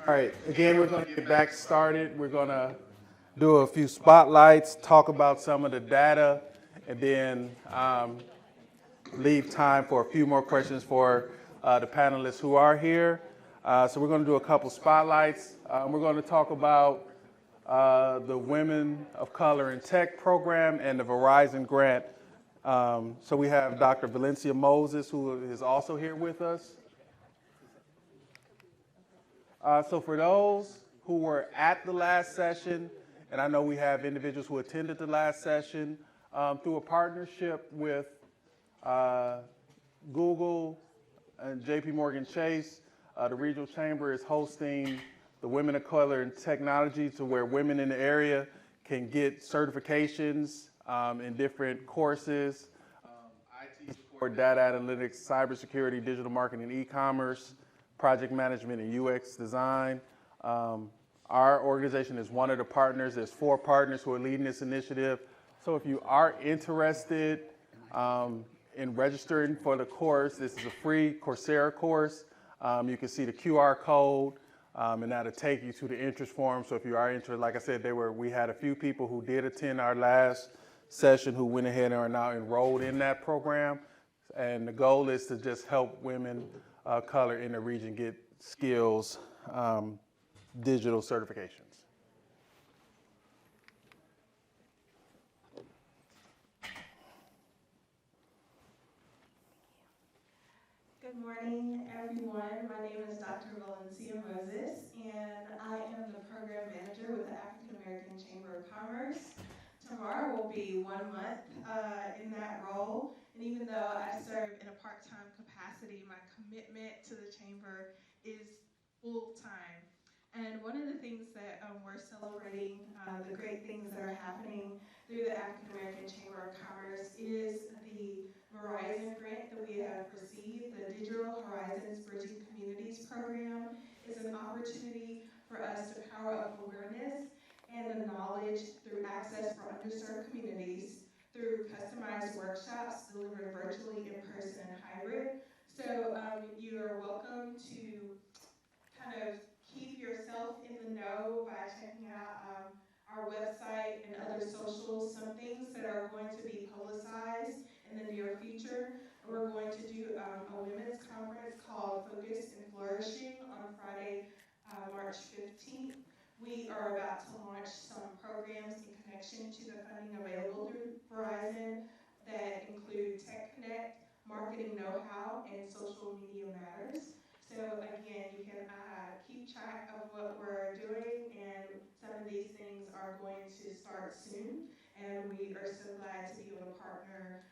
All right, again, we're going to get back started. We're going to do a few spotlights, talk about some of the data, and then leave time for a few more questions for the panelists who are here. So we're going to do a couple spotlights. We're going to talk about the Women of Color in Tech program and the Verizon grant. So we have Dr. Valencia Moses, who is also here with us. So for those who were at the last session, and I know we have individuals who attended the last session, through a partnership with Google and JP Morgan Chase, the Regional Chamber is hosting the Women of Color in Technology, to where women in the area can get certifications in different courses, IT support, data analytics, cybersecurity, digital marketing, e-commerce, project management, and UX design. Our organization is one of the partners. There's 4 partners who are leading this initiative. So if you are interested in registering for the course, this is a free Coursera course. You can see the QR code, and that'll take you to the interest form. So if you are interested, like I said, we had a few people who did attend our last session who went ahead and are now enrolled in that program. And the goal is to just help women of color in the region get skills, digital certifications. Good morning, everyone. My name is Dr. Valencia Moses, and I am the program manager with the African American Chamber of Commerce. Tomorrow will be 1 month in that role, and even though I serve in a part-time capacity, my commitment to the chamber is full-time. And one of the things that we're celebrating, the great things that are happening through the African American Chamber of Commerce, is the Verizon grant that we have received. The Digital Horizons Bridging Communities program is an opportunity for us to power up awareness and the knowledge through access for underserved communities through customized workshops delivered virtually, in person, and hybrid. So you are welcome to kind of keep yourself in the know by checking out our website and other socials. Some things that are going to be publicized in the near future. We're going to do a women's conference called Focus and Flourishing on Friday, March 15th. We are about to launch some programs in connection to the funding available through Verizon that include Tech Connect, Marketing Know-How, and Social Media Matters. So again, you can keep track of what we're doing, and some of these things are going to start soon. And we are so glad to be able to partner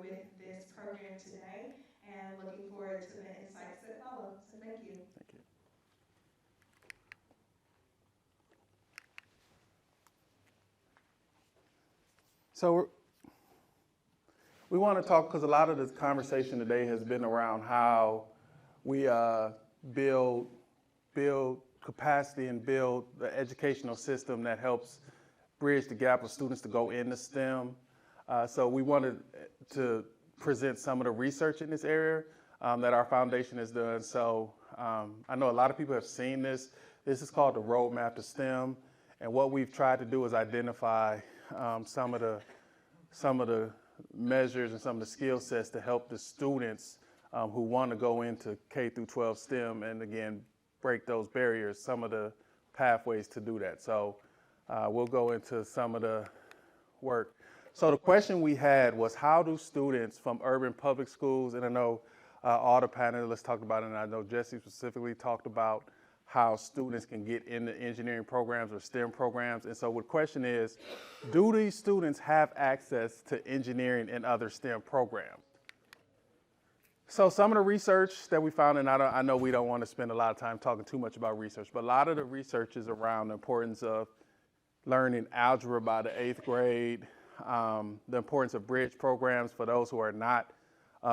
with this program today, and looking forward to the insights that follow. So thank you. Thank you. So we want to talk, because a lot of the conversation today has been around how we build capacity and build the educational system that helps bridge the gap of students to go into STEM. So we wanted to present some of the research in this area that our foundation has done. So I know a lot of people have seen this. This is called the Roadmap to STEM. And what we've tried to do is identify some of the measures and some of the skill sets to help the students who want to go into K through 12 STEM, and again, break those barriers, some of the pathways to do that. So we'll go into some of the work. So the question we had was, how do students from urban public schools, and I know all the panelists talked about it, and I know Jesse specifically talked about how students can get into engineering programs or STEM programs. And so the question is, do these students have access to engineering and other STEM programs? So some of the research that we found, and I know we don't want to spend a lot of time talking too much about research, but a lot of the research is around the importance of learning algebra by the 8th grade, the importance of bridge programs. For those who are not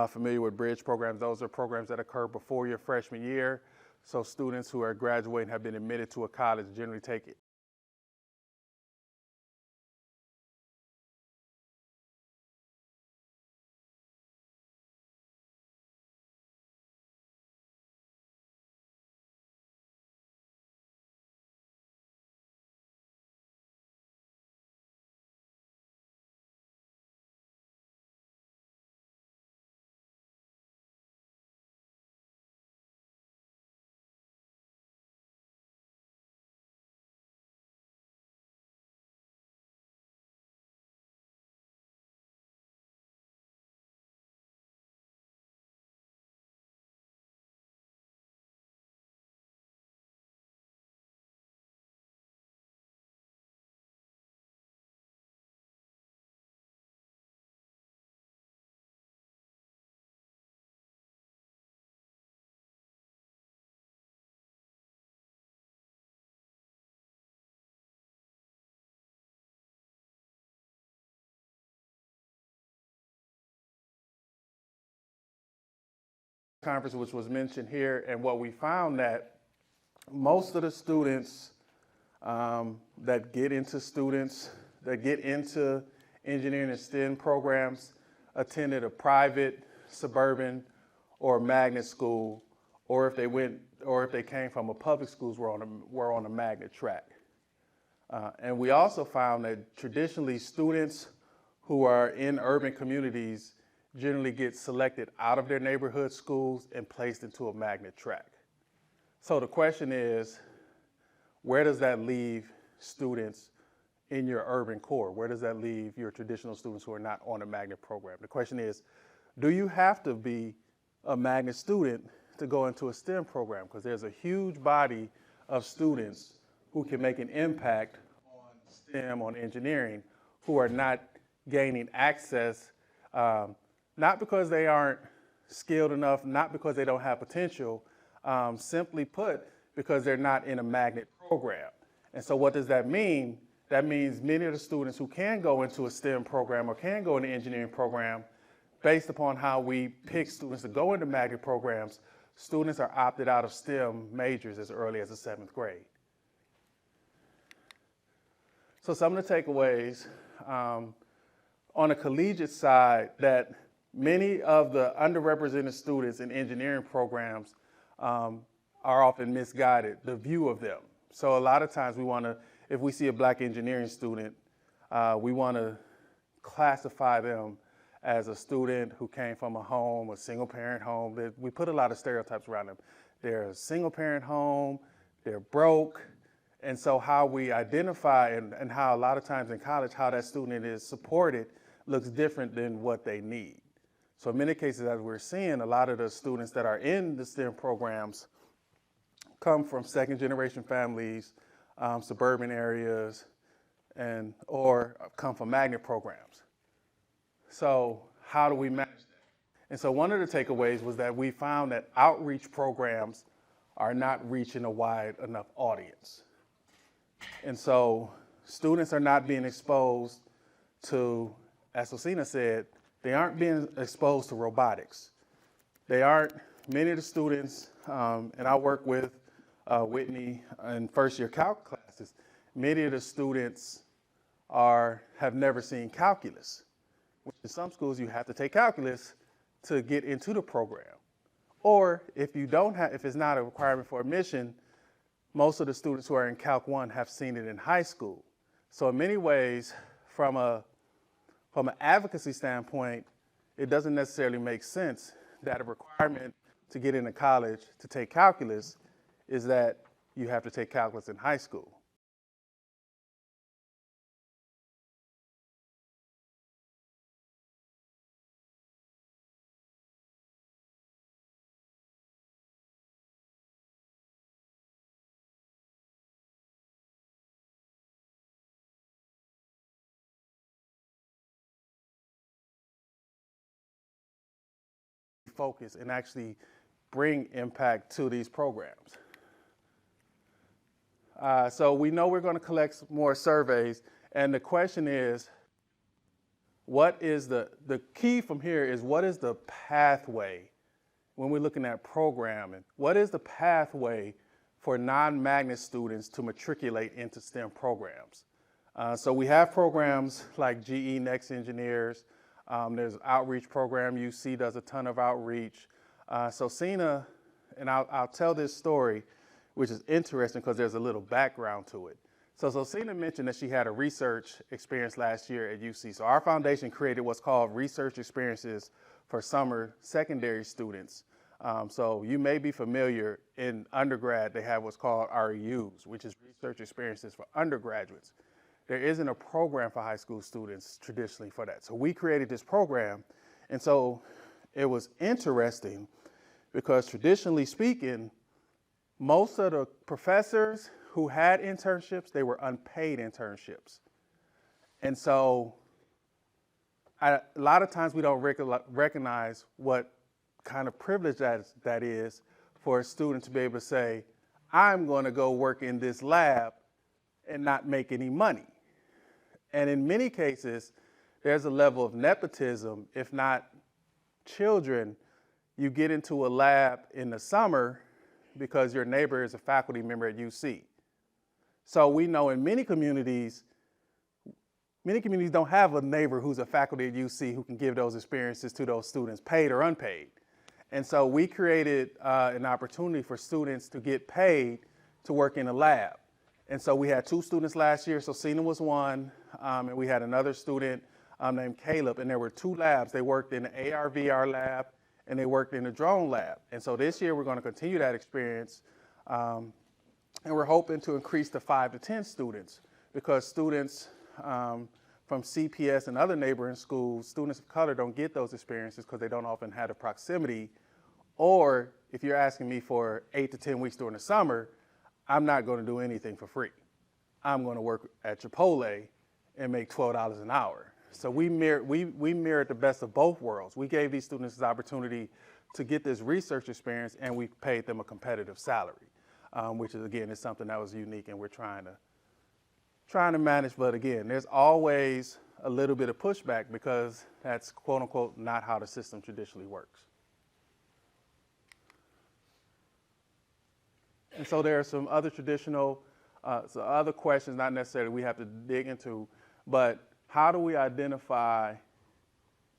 familiar with bridge programs, those are programs that occur before your freshman year. So students who are graduating have been admitted to a college generally take conference, which was mentioned here, and what we found that most of the students that get into engineering and STEM programs attended a private, suburban, or magnet school, or if they came from a public schools were on a magnet track. And we also found that traditionally students who are in urban communities generally get selected out of their neighborhood schools and placed into a magnet track. So the question is, where does that leave students in your urban core? Where does that leave your traditional students who are not on a magnet program? The question is, do you have to be a magnet student to go into a STEM program? Because there's a huge body of students who can make an impact on STEM, on engineering, who are not gaining access, not because they aren't skilled enough, not because they don't have potential, simply put, because they're not in a magnet program. And so what does that mean? That means many of the students who can go into a STEM program or can go into an engineering program, based upon how we pick students to go into magnet programs, students are opted out of STEM majors as early as the 7th grade. So some of the takeaways, on a collegiate side, that many of the underrepresented students in engineering programs are often misguided, the view of them. So a lot of times if we see a black engineering student, we want to classify them as a student who came from a single parent home. We put a lot of stereotypes around them. They're a single parent home, they're broke. And so how we identify and how a lot of times in college, how that student is supported looks different than what they need. So in many cases, as we're seeing, a lot of the students that are in the STEM programs come from second-generation families, suburban areas, or come from magnet programs. So how do we manage that? And so one of the takeaways was that we found that outreach programs are not reaching a wide enough audience. And so students are not being exposed to, as Osina said, they aren't being exposed to robotics. Many of the students, and I work with Whitney in first-year calc classes, many of the students have never seen calculus. In some schools, you have to take calculus to get into the program. Or if it's not a requirement for admission, most of the students who are in Calc 1 have seen it in high school. So in many ways, from an advocacy standpoint, it doesn't necessarily make sense that a requirement to get into college to take calculus is that you have to take calculus in high school. Focus and actually bring impact to these programs. So we know we're going to collect more surveys, and the question is, the key from here is what is the pathway when we're looking at programming? What is the pathway for non-magnet students to matriculate into STEM programs? So we have programs like GE Next Engineers. There's an outreach program. UC does a ton of outreach. So Sina, and I'll tell this story, which is interesting because there's a little background to it. So Sina mentioned that she had a research experience last year at UC. So our foundation created what's called research experiences for summer secondary students. So you may be familiar, in undergrad, they have what's called REUs, which is research experiences for undergraduates. There isn't a program for high school students traditionally for that. So we created this program. And so it was interesting because traditionally speaking, most of the professors who had internships, they were unpaid internships. And so a lot of times we don't recognize what kind of privilege that is for a student to be able to say, I'm going to go work in this lab and not make any money. And in many cases, there's a level of nepotism, if not children, you get into a lab in the summer because your neighbor is a faculty member at UC. So we know in many communities don't have a neighbor who's a faculty at UC who can give those experiences to those students, paid or unpaid. And so we created an opportunity for students to get paid to work in a lab. And so we had 2 students last year, so Cena was one, and we had another student named Caleb, and there were 2 labs. They worked in the AR/VR lab, and they worked in the drone lab. And so this year we're going to continue that experience, and we're hoping to increase to 5 to 10 students, because students from CPS and other neighboring schools, students of color don't get those experiences because they don't often have the proximity. Or if you're asking me for 8 to 10 weeks during the summer, I'm not going to do anything for free. I'm going to work at Chipotle and make $12 an hour. So we mirrored the best of both worlds. We gave these students this opportunity to get this research experience, and we paid them a competitive salary, which is, again, is something that was unique, and we're trying to manage. But again, there's always a little bit of pushback because that's, quote unquote, not how the system traditionally works. And so there are some other traditional, some other questions, not necessarily we have to dig into, but how do we identify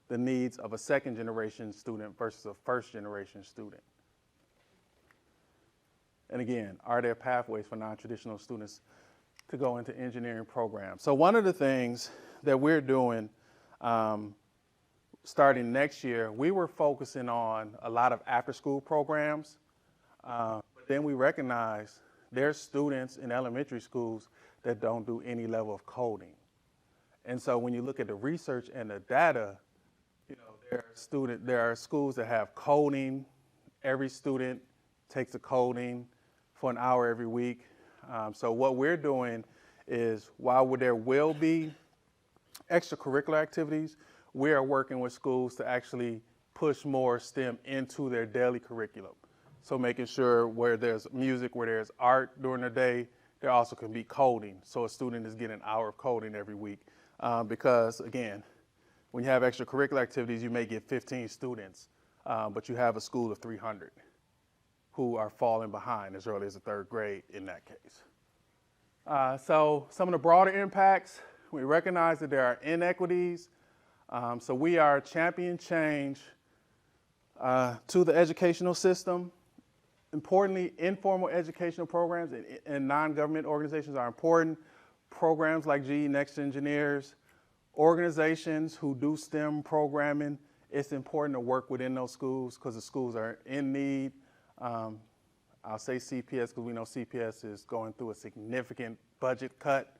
the needs of a second generation student versus a first generation student? And again, are there pathways for non-traditional students to go into engineering programs? So one of the things that we're doing starting next year, we were focusing on a lot of after-school programs. But then we recognize there's students in elementary schools that don't do any level of coding. And so when you look at the research and the data, you know, there are schools that have coding. Every student takes a coding for an hour every week. So what we're doing is, while there will be extracurricular activities, we are working with schools to actually push more STEM into their daily curriculum. So making sure where there's music, where there's art during the day, there also can be coding. So a student is getting an hour of coding every week. Because again, when you have extracurricular activities, you may get 15 students, but you have a school of 300 who are falling behind as early as the 3rd grade in that case. So some of the broader impacts, we recognize that there are inequities. So we are championing change to the educational system. Importantly, informal educational programs and non-government organizations are important. Programs like GE Next Engineers, organizations who do STEM programming, it's important to work within those schools because the schools are in need. I'll say CPS because we know CPS is going through a significant budget cut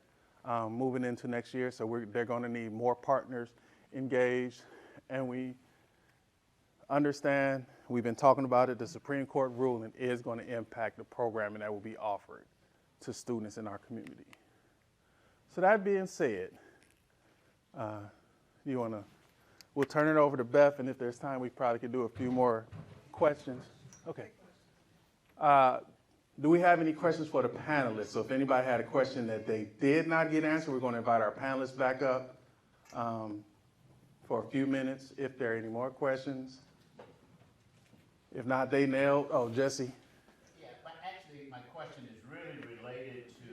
moving into next year, so they're going to need more partners engaged. And we understand, we've been talking about it, the Supreme Court ruling is going to impact the programming that will be offered to students in our community. So that being said, we'll turn it over to Beth, and if there's time, we probably could do a few more questions. Okay. Do we have any questions for the panelists? So if anybody had a question that they did not get answered, we're going to invite our panelists back up for a few minutes if there are any more questions. If not, they nailed. Oh, Jesse. Yeah, but actually my question is really related to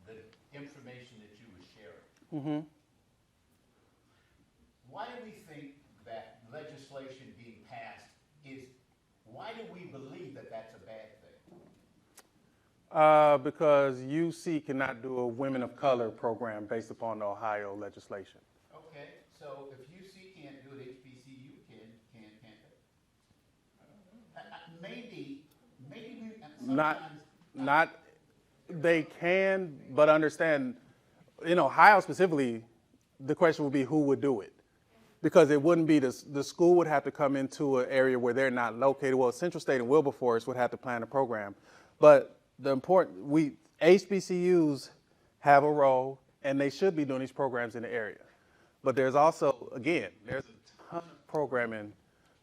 the information that you were sharing. Mm-hmm. Why do we think that legislation being passed why do we believe that that's a bad thing? Because UC cannot do a Women of Color program based upon the Ohio legislation. Okay, so if UC can't do it, HBCU can't they? Maybe we sometimes they can, but understand, in Ohio specifically, the question would be who would do it. Because it wouldn't be, the school would have to come into an area where they're not located. Well, Central State and Wilberforce would have to plan a program. But HBCUs have a role, and they should be doing these programs in the area. But there's also, again, there's a ton of programming.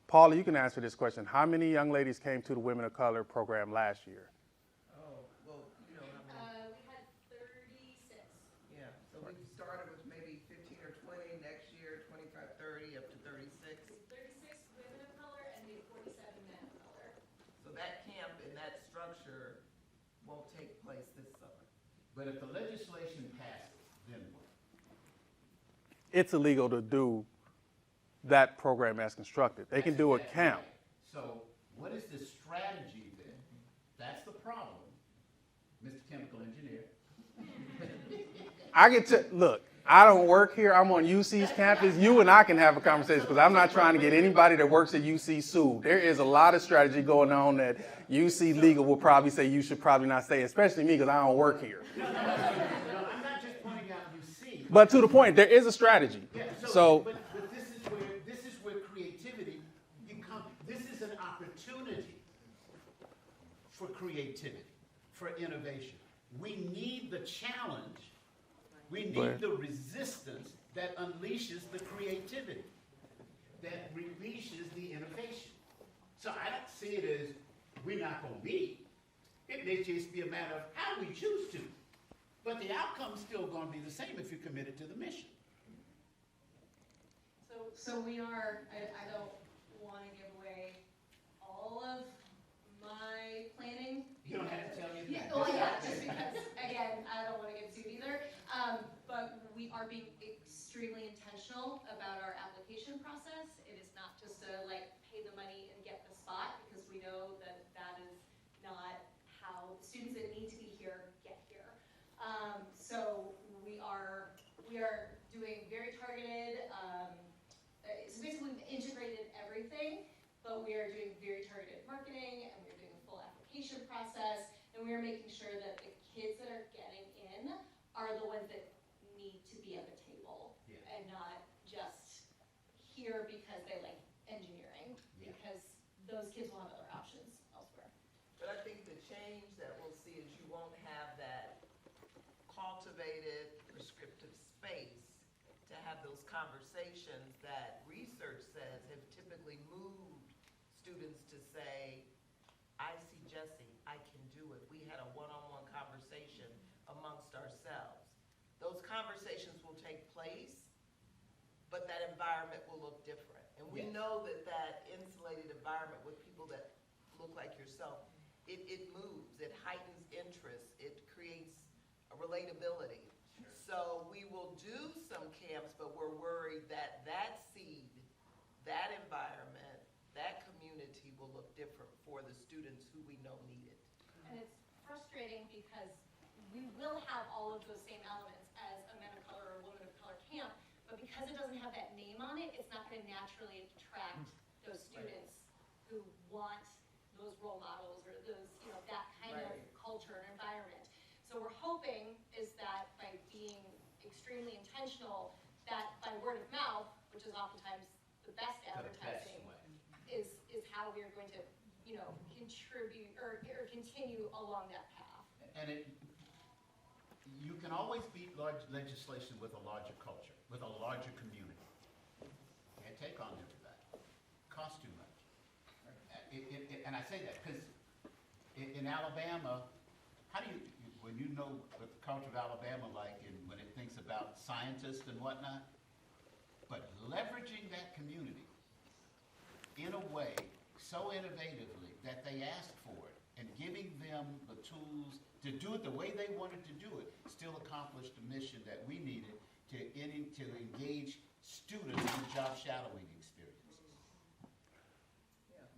Paula, you can answer this question. How many young ladies came to the Women of Color program last year? Oh, well, you know how many? We had 36. Yeah, so we started with maybe 15 or 20, next year 25, 30, up to 36. 36 women of color and we had 47 But if the legislation passes, then what? It's illegal to do that program as constructed. They can do a That's exactly camp. right. So what is the strategy then? That's the problem, Mr. Chemical Engineer. I get to, look, I don't work here. I'm on UC's campus. You and I can have a conversation because I'm not trying to get anybody that works at UC sued. There is a lot of strategy going on that UC legal will probably say you should probably not say, especially me because I don't work here. No, I'm not just pointing out UC. But to the point, there is a strategy. Yeah, So but this is where creativity becomes. This is an opportunity for creativity, for innovation. We need the challenge. We need the resistance that unleashes the creativity, that releases the innovation. So I don't see it as we're not going to meet. It may just be a matter of how we choose to. But the outcome's still going to be the same if you're committed to the mission. So we are, I don't want to give away all of my planning. You don't have to tell me Yeah, that. well, yeah, just because, again, I don't want to get sued either. But we are being extremely intentional about our application process. It is not just a pay the money and get the spot, because we know that that is not how the students that need to be here get here. So we are doing very targeted, so basically we've integrated everything, but we are doing very targeted marketing, and we're doing a full application process, and we are making sure that the kids that are getting in are the ones that need to be at the table, Yeah. and not just here because they like engineering, Yeah. because those kids will have other options elsewhere. But I think the change that we'll see is you won't have that cultivated, prescriptive space to have those conversations that research says have typically moved students to say, I see Jesse, I can do it. We had a one-on-one conversation amongst ourselves. Those conversations will take place, but that environment will look different. And we Yes. know that that insulated environment with people that look like yourself, it moves, it heightens interest, it creates a relatability. Sure. So we will do some camps, but we're worried that that seed, that environment, that community will look different for the students who we know need it. And it's frustrating because we will have all of those same elements as a men of color or a woman of color camp, but because it doesn't have that name on it, it's not going to naturally attract those students who want those role models or those, that kind of Right. culture and environment. So we're hoping is that by being extremely intentional, that by word of mouth, which is oftentimes the best The best advertising, way. is how we are going to, contribute or continue along that path. And you can always beat large legislation with a larger culture, with a larger community. Can't take on everybody. Costs too much. And I say that because in Alabama, how do you, when you know what the culture of Alabama like, and when it thinks about scientists and whatnot, but leveraging that community in a way so innovatively that they asked for it, and giving them the tools to do it the way they wanted to do it, still accomplished the mission that we needed to engage students in job shadowing experiences.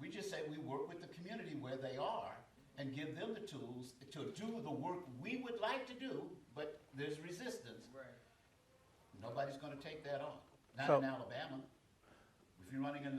We just say we work with the community where they are and give them the tools to do the work we would like to do, but there's resistance. Right. Nobody's gonna take that on, not So- in Alabama. If you're running a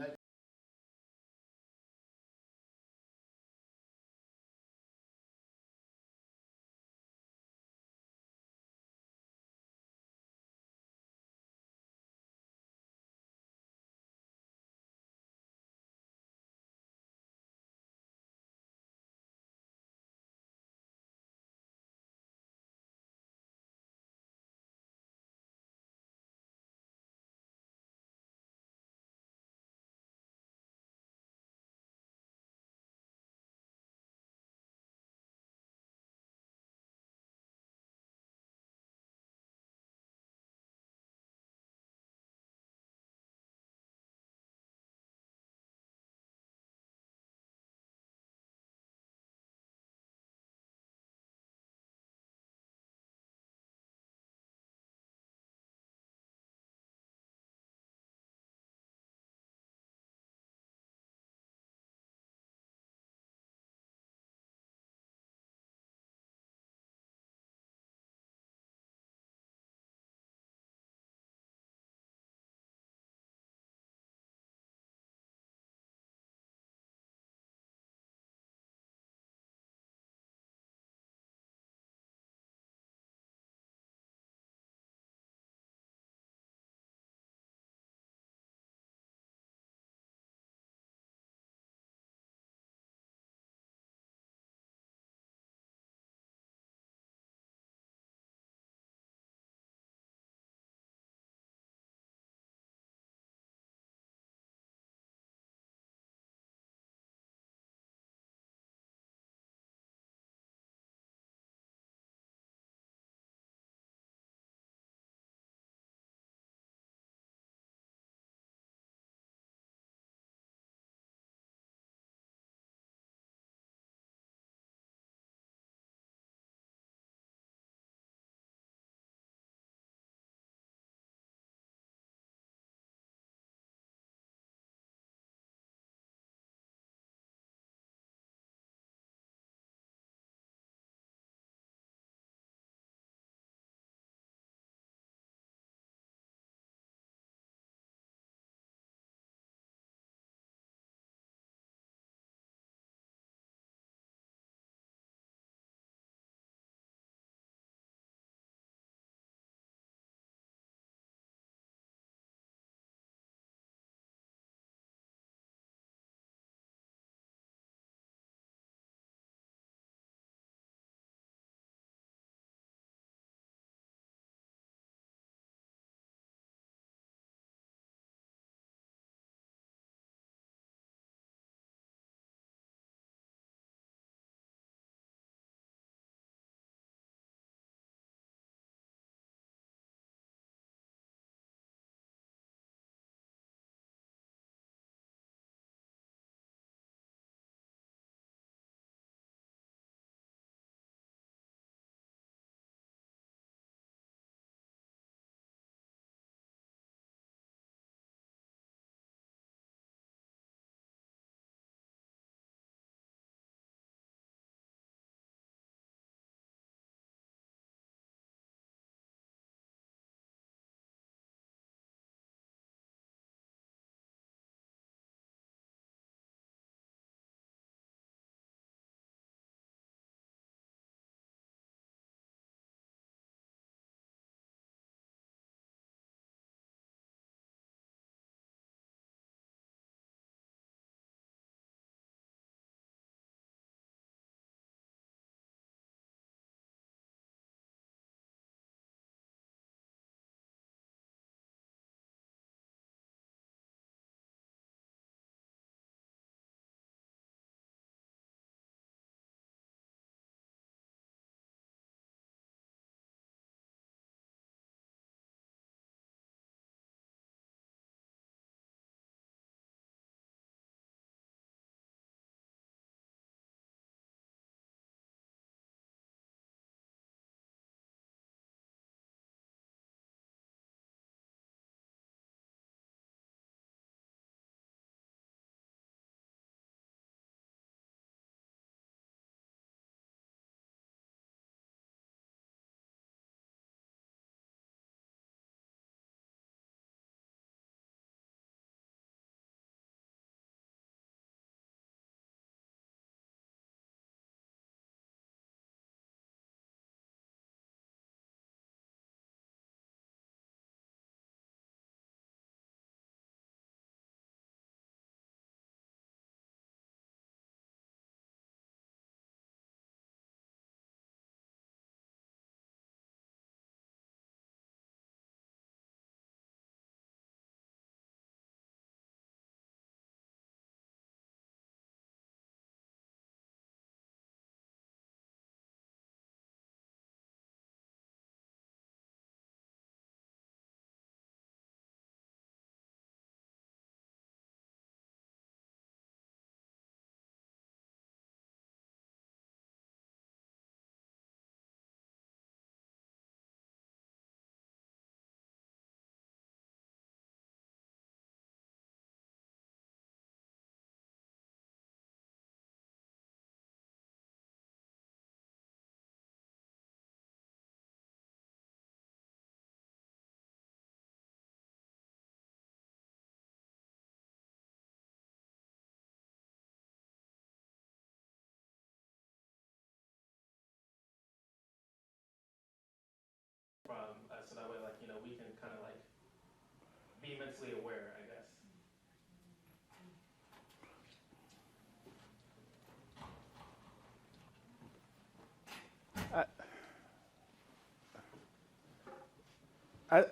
be mentally aware, I guess.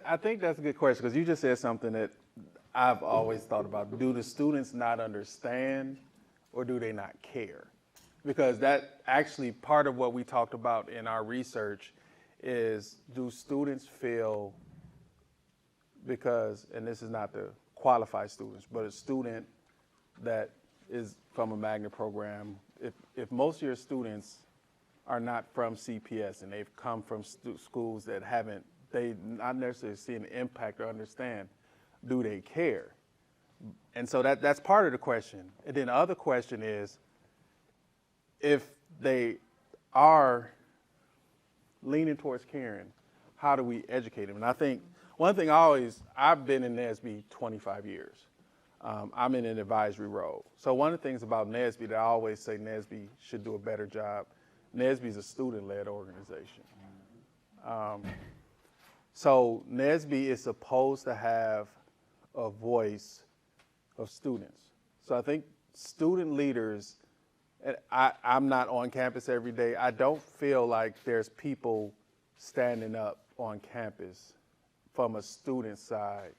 I think that's a good question because you just said something that I've always thought about. Do the students not understand or do they not care? Because that actually part of what we talked about in our research is, do students feel, because, and this is not to qualify students, but a student that is from a magnet program, if most of your students are not from CPS and they've come from schools that haven't, they not necessarily see an impact or understand, do they care? And so that's part of the question. And then the other question is, if they are leaning towards caring, how do we educate them? And I think one thing I've been in NSBE 25 years. I'm in an advisory role. So one of the things about NSBE that I always say NSBE should do a better job, NSBE is a student-led organization. So NSBE is supposed to have a voice of students. So I think student leaders, and I'm not on campus every day, I don't feel like there's people standing up on campus from a student side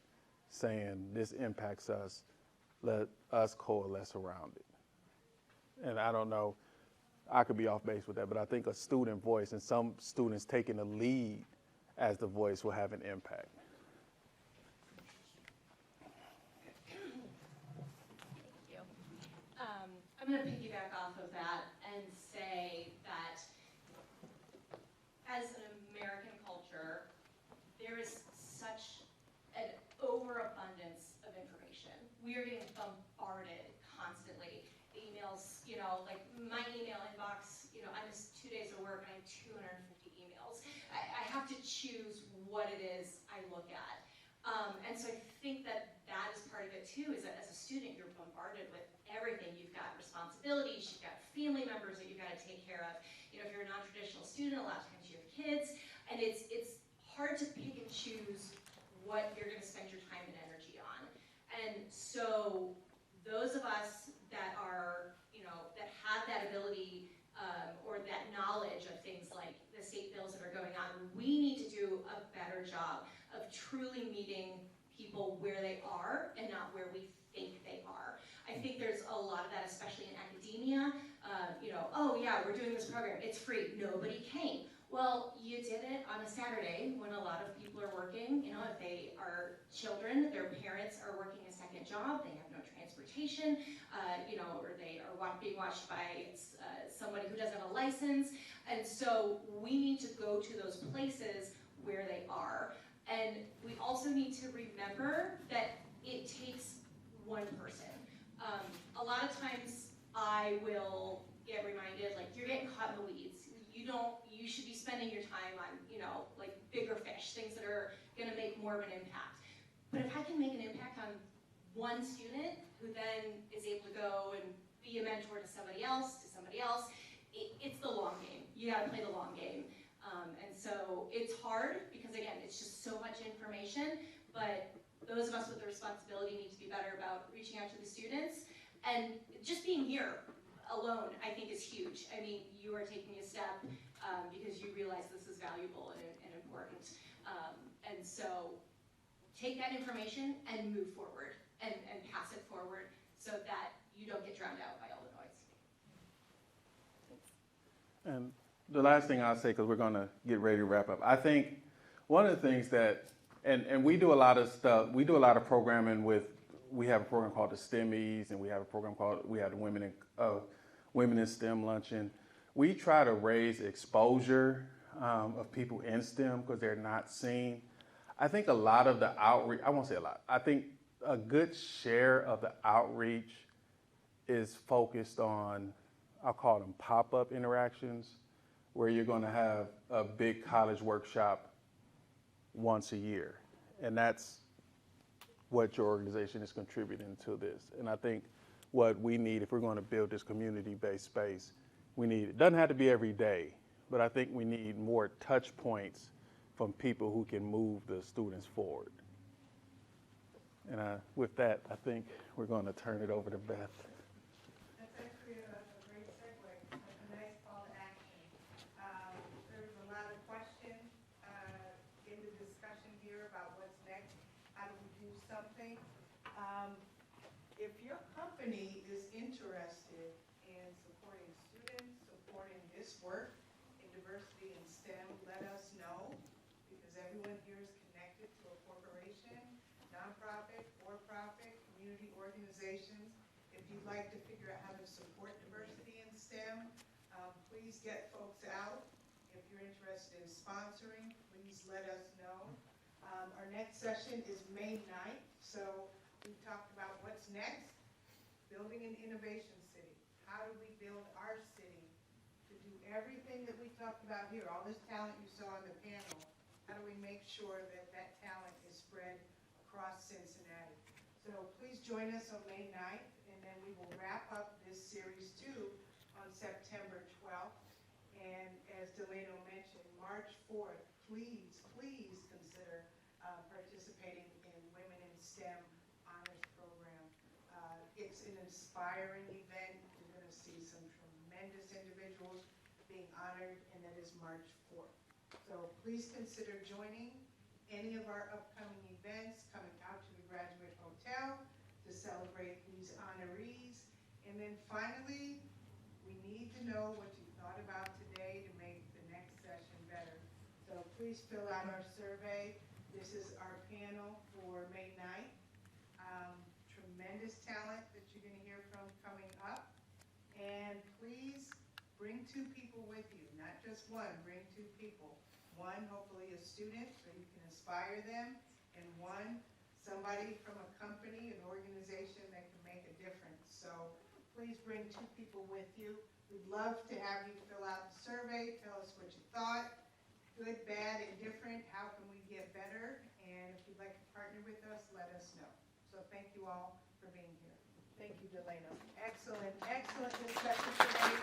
saying this impacts us, let us coalesce around it. And I don't know, I could be off base with that, but I think a student voice and some students taking the lead as the voice will have an impact. Thank you. I'm going to piggyback off of that and say that as an American culture, there is such an overabundance of information. We are getting bombarded constantly. Emails, like my email inbox, I miss 2 days of work and I have 250 emails. I have to choose what it is I look at. And so I think that is part of it too, is that as a student, you're bombarded with everything. You've got responsibilities, you've got family members that you've got to take care of. If you're a non-traditional student, a lot of times you have kids, and it's hard to pick and choose what you're going to spend your time and energy on. And so those of us that are, that have that ability or that knowledge of things like the state bills that are going on, we need to do a better job of truly meeting people where they are and not where we think they are. I think there's a lot of that, especially in academia. Oh yeah, we're doing this program, it's free, nobody came. Well, you did it on a Saturday when a lot of people are working. If they are children, their parents are working a second job, they have no transportation, or they are being watched by somebody who doesn't have a license. And so we need to go to those places where they are. And we also need to remember that it takes one person. A lot of times I will get reminded, like, you're getting caught in the weeds. You should be spending your time on, like bigger fish, things that are gonna make more of an impact. But if I can make an impact on one student who then is able to go and be a mentor to somebody else, it's the long game. You gotta play the long game. And so it's hard because, again, it's just so much information, but those of us with the responsibility need to be better about reaching out to the students. And just being here alone, I think, is huge. I mean, you are taking a step because you realize this is valuable and important. And so take that information and move forward and pass it forward so that you don't get drowned out by all the noise. And the last thing I'll say, because we're going to get ready to wrap up, I think one of the things that, and we do a lot of stuff, we do a lot of programming with, we have a program called the STEMmies, and we have a program called, we have the Women in STEM Luncheon. We try to raise exposure of people in STEM because they're not seen. I think a lot of the outreach, I won't say a lot, I think a good share of the outreach is focused on, I'll call them pop-up interactions, where you're going to have a big college workshop once a year. And that's what your organization is contributing to this. And I think what we need, if we're going to build this community-based space, we need, it doesn't have to be every day, but I think we need more touch points from people who can move the students forward. And with that, I think we're going to turn it over to Beth. That's actually a great segue. That's a nice call to action. There's a lot of questions in the discussion here about what's next. How do we do something? If your company is interested in supporting students, supporting this work in diversity and STEM, let us know, because everyone here is connected to a corporation, nonprofit, for-profit, community organizations. If you'd like to figure out how to support diversity in STEM, please get folks out. If you're interested in sponsoring, please let us know. Our next session is May 9th, so we talked about what's next. Building an innovation city. How do we build our city to do everything that we talked about here, all this talent you saw on the panel? How do we make sure that that talent is spread across Cincinnati? So please join us on May 9th, and then we will wrap up this series 2 on September 12th. And as Delano mentioned, March 4th, please consider participating in Women in STEM Honors Program. It's an inspiring event. You're going to see some tremendous individuals being honored, and that is March 4th. So please consider joining any of our upcoming events, coming out to the Graduate Hotel to celebrate these honorees. And then finally, we need to know what you thought about today to make the next session better. So please fill out our survey. This is our panel for May 9th. Tremendous talent that you're going to hear from coming up. And please bring 2 people with you, not just one, bring 2 people. One, hopefully a student, so you can inspire them, and one, somebody from a company, an organization that can make a difference. So please bring 2 people with you. We'd love to have you fill out the survey, tell us what you thought, good, bad, indifferent, how can we get better, and if you'd like to partner with us, let us know. So thank you all for being here. Thank you, Delano. Excellent discussion today.